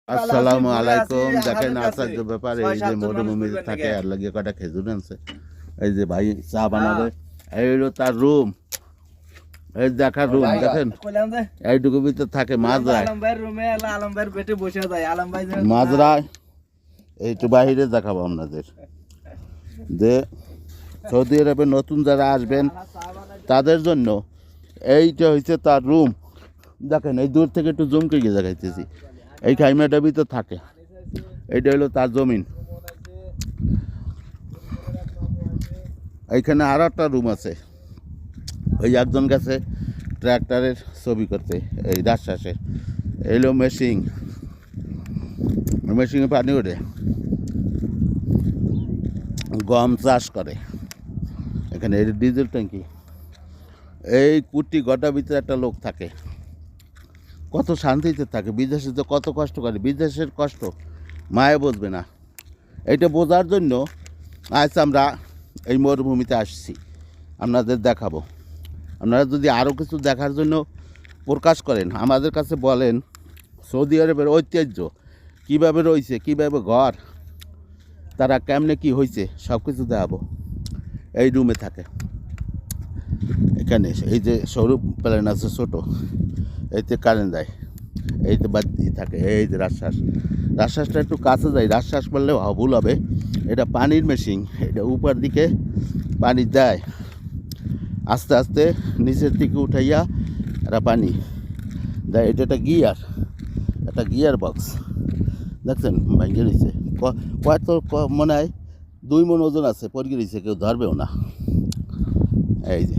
আসসালামু আলাইকুম। দেখেন আশ্চর্য ব্যাপার, এই যে মরুভূমিতে থাকে আর লাগিয়ে কটা খেজুর আনছে। এই যে ভাই চা বানাবে, এই হলো তার রুম। এই দেখার রুম দেখেন, এইটুকু ভিতরে থাকে মাজরায়। মাজরায় এইটু বাহিরে দেখাবো আপনাদের। যে সৌদি আরবে নতুন যারা আসবেন তাদের জন্য এইটা হচ্ছে তার রুম। দেখেন এই দূর থেকে একটু জুম করে দেখাইতেছি। এই খাইমাটার ভিতর থাকে, এইটা হলো তার জমিন। এইখানে আর একটা রুম আছে। ওই একজন গেছে ট্র্যাক্টরের ছবি করতে, এই রাজশাসের। এলো মেশিন, মেশিনে পানি ওঠে, গম চাষ করে। এখানে এই ডিজেল ট্যাঙ্কি, এই কুটি গোটা ভিতরে একটা লোক থাকে। কত শান্তিতে থাকে। বিদেশে তো কত কষ্ট করে, বিদেশের কষ্ট মায়ে বুঝবে না। এইটা বোঝার জন্য আজ আমরা এই মরুভূমিতে আসছি, আপনাদের দেখাবো। আপনারা যদি আরও কিছু দেখার জন্য প্রকাশ করেন, আমাদের কাছে বলেন সৌদি আরবের ঐতিহ্য কীভাবে রয়েছে, কীভাবে ঘর, তারা কেমনে কি হয়েছে, সব কিছু দেখাবো। এই রুমে থাকে। এখানে এই যে সৌর প্ল্যান আছে ছোটো, এইতে কারেন্ট দেয়, এইতে বাদ দিয়ে থাকে। এই যে রাজশ্বাসটা একটু কাছে যায়, রাজশ্বাস বললেও ভুল হবে। এটা পানির মেশিন, এটা উপর দিকে পানি দেয়, আস্তে আস্তে নিচের দিকে উঠাইয়া এটা পানি দেয়। এটা একটা গিয়ার বক্স দেখছেন, ভেঙে নিছে। কত মনে হয় 2 মণ ওজন আছে, পড়ে নিছে, কেউ ধরবেও না। এই যে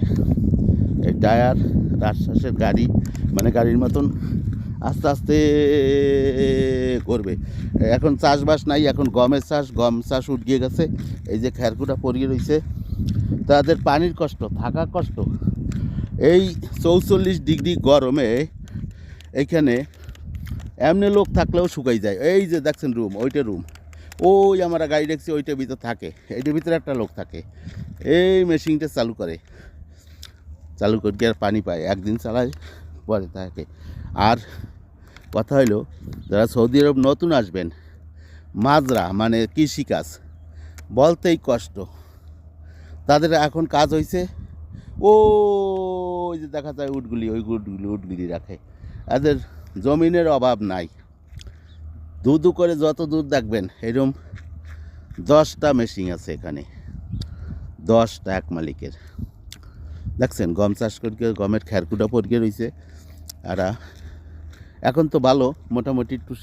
এই টায়ার, রাজশ্বাসের গাড়ি, মানে গাড়ির মতন আস্তে আস্তে করবে। এখন চাষবাস নাই, এখন গমের চাষ, গম চাষ উঠিয়ে গেছে। এই যে খেরকুটা পড়িয়ে রয়েছে, তাদের পানির কষ্ট, থাকা কষ্ট। এই 44 ডিগ্রি গরমে এইখানে এমনি লোক থাকলেও শুকাই যায়। এই যে দেখছেন রুম, ওইটা রুম। ওই আমরা গাড়ি দেখছি, ওইটার ভিতরে থাকে, এইটার ভিতরে একটা লোক থাকে। এই মেশিনটা চালু করে আর পানি পায়, একদিন চালায় পরে থাকে। আর কথা হইলো, যারা সৌদি আরব নতুন আসবেন, মাজরা মানে কৃষিকাজ বলতেই কষ্ট। তাদের এখন কাজ হয়েছে ওই যে দেখা যায় উটগুলি, ওই উটগুলি রাখে। এদের জমিনের অভাব নাই। দু করে যত দূর দেখবেন, এরকম 10টা মেশিন আছে এখানে, 10টা এক মালিকের। দেখছেন গম চাষ করে গমের খেরকুটা পড়ে রয়েছে। আর এখন তো ভালো, মোটামুটি একটু